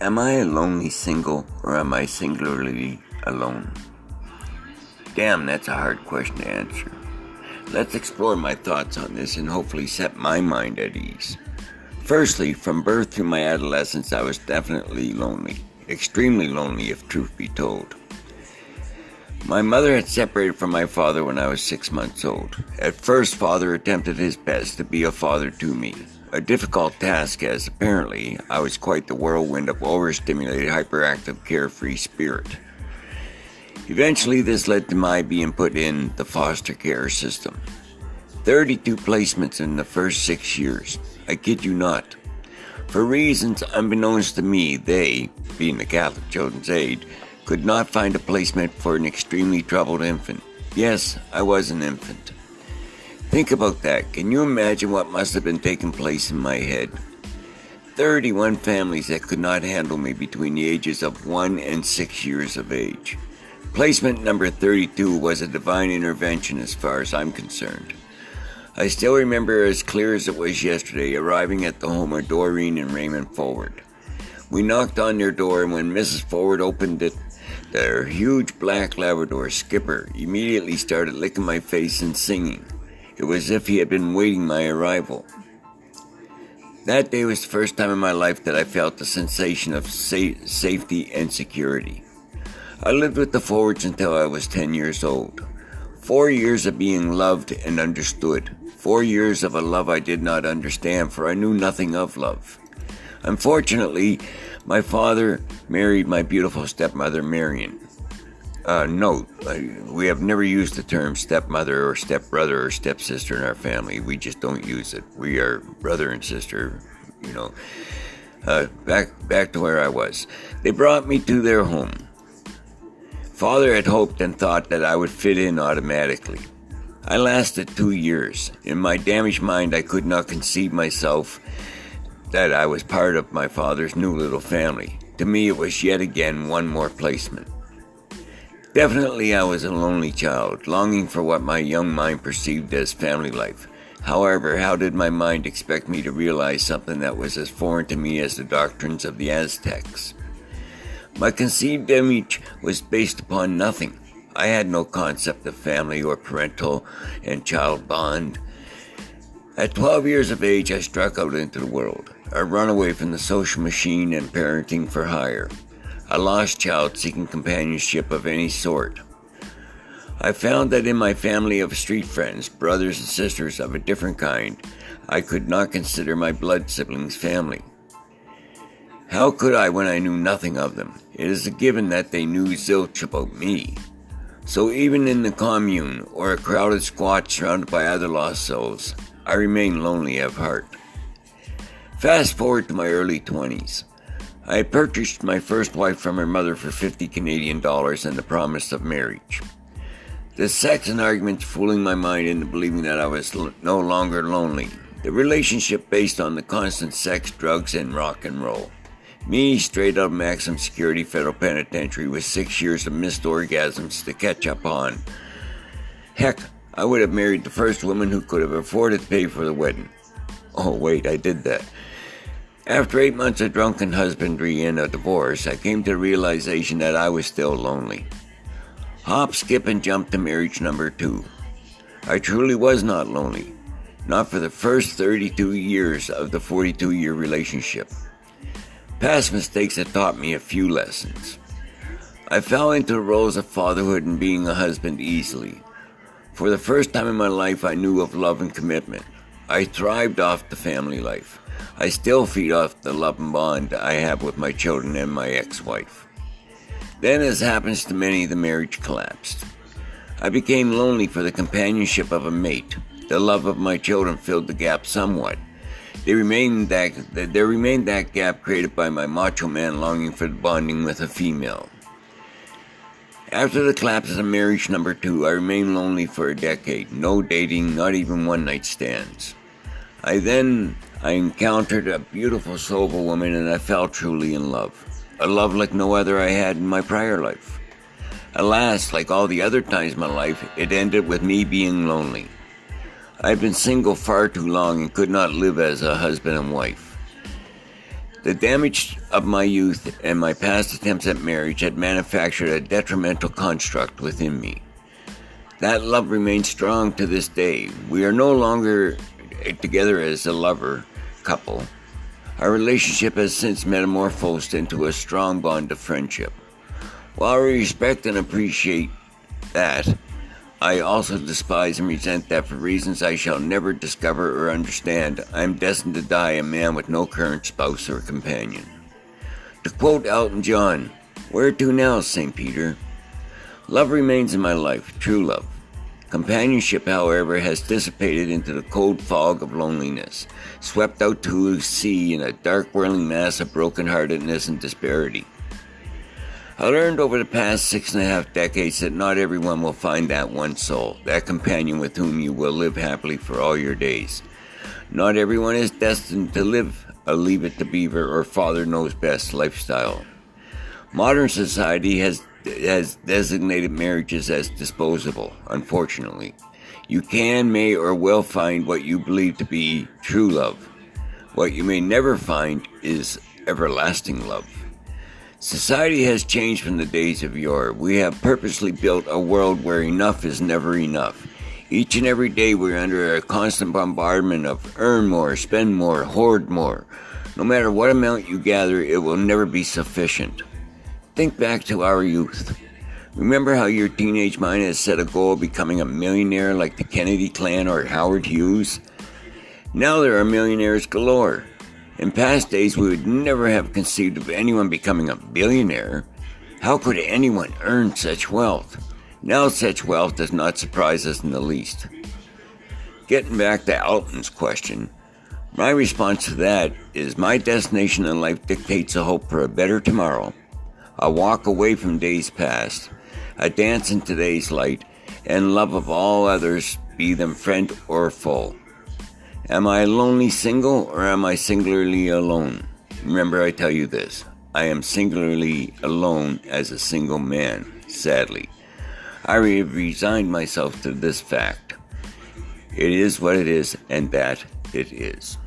Am I a lonely single, or am I singularly alone? Damn, that's a hard question to answer. Let's explore my thoughts on this and hopefully set my mind at ease. Firstly, from birth through my adolescence, I was definitely lonely. Extremely lonely, if truth be told. My mother had separated from my father when I was 6 months old. At first, father attempted his best to be a father to me. A difficult task, as apparently I was quite the whirlwind of overstimulated, hyperactive, carefree spirit. Eventually, this led to my being put in the foster care system. 32 placements in the first 6 years. I kid you not. For reasons unbeknownst to me, they, being the Catholic Children's Aid, could not find a placement for an extremely troubled infant. Yes, I was an infant. Think about that. Can you imagine what must have been taking place in my head? 31 families that could not handle me between the ages of 1 and 6 years of age. Placement number 32 was a divine intervention as far as I'm concerned. I still remember as clear as it was yesterday arriving at the home of Doreen and Raymond Forward. We knocked on their door, and when Mrs. Forward opened it, their huge black Labrador, Skipper, immediately started licking my face and singing. It was as if he had been waiting my arrival. That day was the first time in my life that I felt the sensation of safety and security. I lived with the Forwards until I was 10 years old. 4 years of being loved and understood. 4 years of a love I did not understand, for I knew nothing of love. Unfortunately, my father married my beautiful stepmother, Marion. Note, we have never used the term stepmother or stepbrother or stepsister in our family. We just don't use it. We are brother and sister, Back to where I was. They brought me to their home. Father had hoped and thought that I would fit in automatically. I lasted 2 years. In my damaged mind, I could not conceive myself that I was part of my father's new little family. To me, it was yet again one more placement. Definitely I was a lonely child, longing for what my young mind perceived as family life. However, how did my mind expect me to realize something that was as foreign to me as the doctrines of the Aztecs? My conceived image was based upon nothing. I had no concept of family or parental and child bond. At 12 years of age, I struck out into the world, a runaway from the social machine and parenting for hire. A lost child seeking companionship of any sort. I found that in my family of street friends, brothers and sisters of a different kind, I could not consider my blood siblings family. How could I when I knew nothing of them? It is a given that they knew zilch about me. So even in the commune, or a crowded squat surrounded by other lost souls, I remain lonely of heart. Fast forward to my early 20s. I had purchased my first wife from her mother for $50 and the promise of marriage. The sex and arguments fooling my mind into believing that I was no longer lonely. The relationship based on the constant sex, drugs, and rock and roll. Me, straight out of maximum security federal penitentiary with 6 years of missed orgasms to catch up on. Heck, I would have married the first woman who could have afforded to pay for the wedding. Oh wait, I did that. After 8 months of drunken husbandry and a divorce, I came to the realization that I was still lonely. Hop, skip, and jump to marriage number 2. I truly was not lonely. Not for the first 32 years of the 42-year relationship. Past mistakes had taught me a few lessons. I fell into the roles of fatherhood and being a husband easily. For the first time in my life, I knew of love and commitment. I thrived off the family life. I still feed off the love and bond I have with my children and my ex-wife. Then, as happens to many, the marriage collapsed. I became lonely for the companionship of a mate. The love of my children filled the gap somewhat. There remained that gap created by my macho man longing for the bonding with a female. After the collapse of marriage number 2, I remained lonely for a decade. No dating, not even one-night stands. I encountered a beautiful, soulful woman, and I fell truly in love. A love like no other I had in my prior life. Alas, like all the other times in my life, it ended with me being lonely. I'd been single far too long and could not live as a husband and wife. The damage of my youth and my past attempts at marriage had manufactured a detrimental construct within me. That love remains strong to this day. We are no longer together as a lover couple. Our relationship has since metamorphosed into a strong bond of friendship. While I respect and appreciate that, I also despise and resent that for reasons I shall never discover or understand, I am destined to die a man with no current spouse or companion. To quote Elton John, "Where to now, St. Peter?" Love remains in my life, true love. Companionship, however, has dissipated into the cold fog of loneliness, swept out to sea in a dark whirling mass of brokenheartedness and disparity. I learned over the past 6.5 decades that not everyone will find that one soul, that companion with whom you will live happily for all your days. Not everyone is destined to live a Leave It to Beaver or Father Knows Best lifestyle. Modern society has designated marriages as disposable, unfortunately. You can, may, or will find what you believe to be true love. What you may never find is everlasting love. Society has changed from the days of yore. We have purposely built a world where enough is never enough. Each and every day we're under a constant bombardment of earn more, spend more, hoard more. No matter what amount you gather, it will never be sufficient. Think back to our youth. Remember how your teenage mind has set a goal of becoming a millionaire like the Kennedy clan or Howard Hughes? Now there are millionaires galore. In past days, we would never have conceived of anyone becoming a billionaire. How could anyone earn such wealth? Now such wealth does not surprise us in the least. Getting back to Alton's question, my response to that is my destination in life dictates a hope for a better tomorrow, a walk away from days past, a dance in today's light, and love of all others, be them friend or foe. Am I lonely single, or am I singularly alone? Remember, I tell you this, I am singularly alone as a single man, sadly. I have resigned myself to this fact. It is what it is, and that it is.